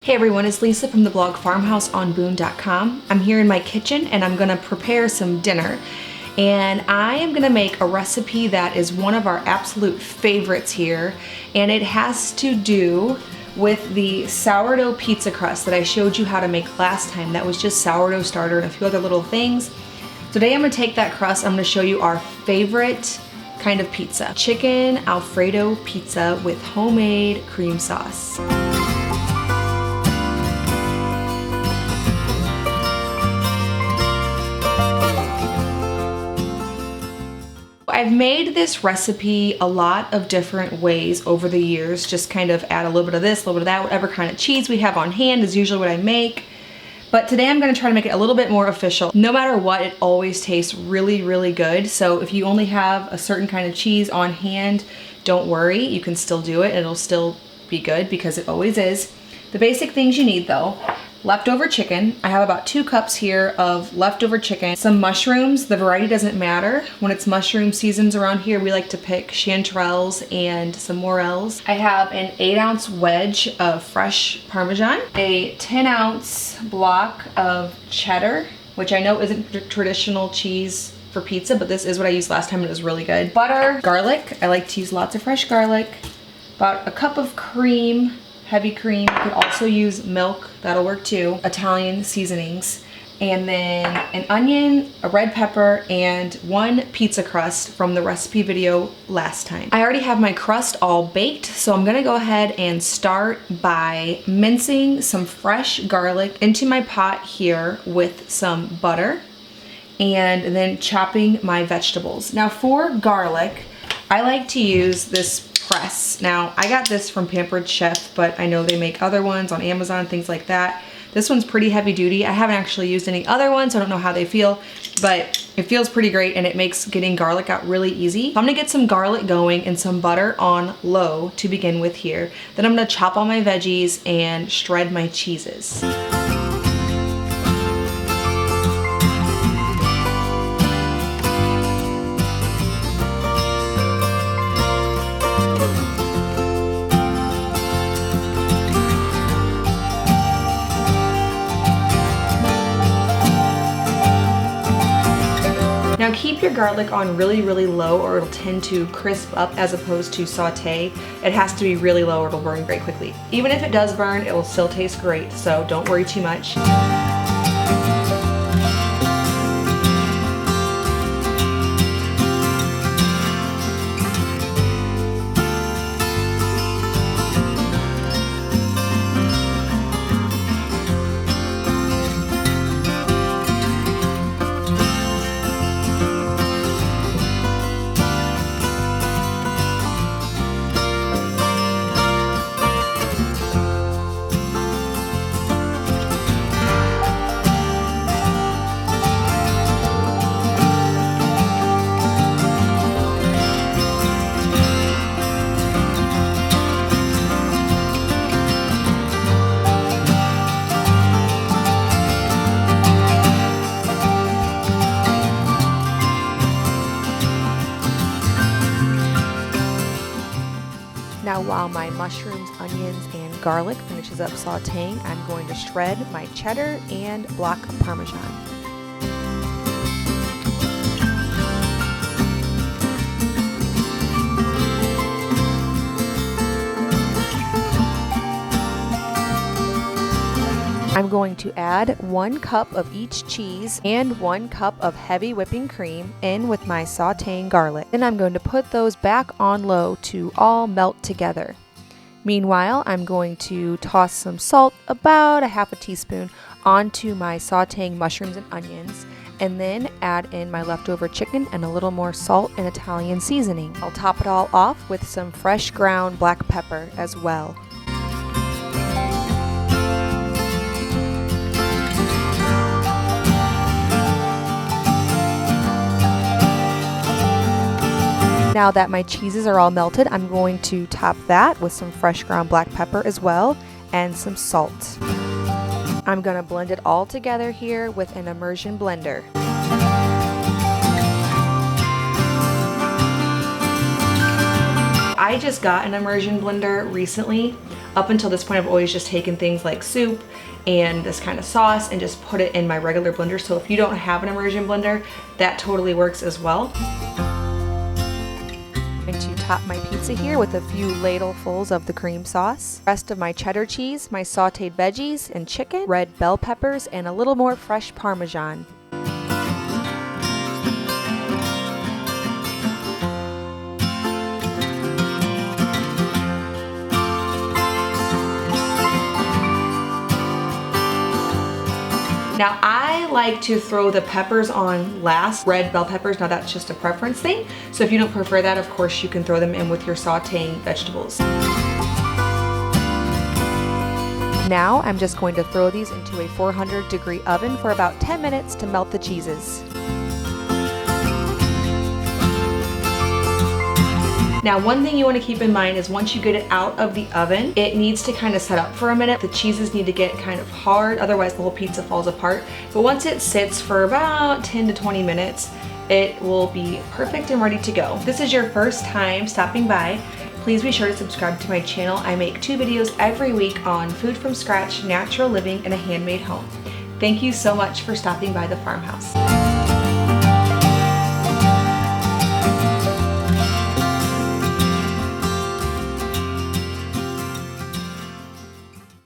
Hey everyone, it's Lisa from the blog Farmhouse on Boone.com. I'm here in my kitchen and I'm gonna prepare some dinner. And I am gonna make a recipe that is one of our absolute favorites here. And it has to do with the sourdough pizza crust that I showed you how to make last time. That was just sourdough starter and a few other little things. Today I'm gonna take that crust, I'm gonna show you our favorite kind of pizza. Chicken Alfredo pizza with homemade cream sauce. I've made this recipe a lot of different ways over the years, just kind of add a little bit of this, a little bit of that, whatever kind of cheese we have on hand is usually what I make. But today I'm gonna try to make it a little bit more official. No matter what, it always tastes really, really good. So if you only have a certain kind of cheese on hand, don't worry, you can still do it and it'll still be good because it always is. The basic things you need though: leftover chicken. I have about 2 cups here of leftover chicken. Some mushrooms, the variety doesn't matter. When it's mushroom seasons around here, we like to pick chanterelles and some morels. I have an 8-ounce wedge of fresh parmesan, a 10-ounce block of cheddar, which I know isn't traditional cheese for pizza, but this is what I used last time and it was really good. Butter, garlic. I like to use lots of fresh garlic. About a cup of cream, heavy cream. You could also use milk, that'll work too. Italian seasonings. And then an onion, a red pepper, and 1 pizza crust from the recipe video last time. I already have my crust all baked, so I'm gonna go ahead and start by mincing some fresh garlic into my pot here with some butter, and then chopping my vegetables. Now for garlic, I like to use this press. Now, I got this from Pampered Chef, but I know they make other ones on Amazon, things like that. This one's pretty heavy duty. I haven't actually used any other ones, so I don't know how they feel, but it feels pretty great and it makes getting garlic out really easy. So I'm gonna get some garlic going and some butter on low to begin with here. Then I'm gonna chop all my veggies and shred my cheeses. Now keep your garlic on really, really low or it'll tend to crisp up as opposed to saute. It has to be really low or it'll burn very quickly. Even if it does burn, it will still taste great, so don't worry too much. Now while my mushrooms, onions, and garlic finishes up sauteing, I'm going to shred my cheddar and block of parmesan. I'm going to add 1 cup of each cheese and 1 cup of heavy whipping cream in with my sauteing garlic. Then I'm going to put those back on low to all melt together. Meanwhile, I'm going to toss some salt, about a half a teaspoon, onto my sauteing mushrooms and onions, and then add in my leftover chicken and a little more salt and Italian seasoning. I'll top it all off with some fresh ground black pepper as well. Now that my cheeses are all melted, I'm going to top that with some fresh ground black pepper as well and some salt. I'm going to blend it all together here with an immersion blender. I just got an immersion blender recently. Up until this point, I've always just taken things like soup and this kind of sauce and just put it in my regular blender. So if you don't have an immersion blender, that totally works as well. I'm going to top my pizza here with a few ladlefuls of the cream sauce. Rest of my cheddar cheese, my sauteed veggies and chicken, red bell peppers, and a little more fresh parmesan. Now I like to throw the peppers on last, red bell peppers. Now that's just a preference thing. So if you don't prefer that, of course you can throw them in with your sauteing vegetables. Now I'm just going to throw these into a 400-degree oven for about 10 minutes to melt the cheeses. Now, one thing you want to keep in mind is once you get it out of the oven, it needs to kind of set up for a minute. The cheeses need to get kind of hard, otherwise the whole pizza falls apart. But once it sits for about 10 to 20 minutes, it will be perfect and ready to go. If this is your first time stopping by, please be sure to subscribe to my channel. I make 2 videos every week on food from scratch, natural living, and a handmade home. Thank you so much for stopping by the farmhouse.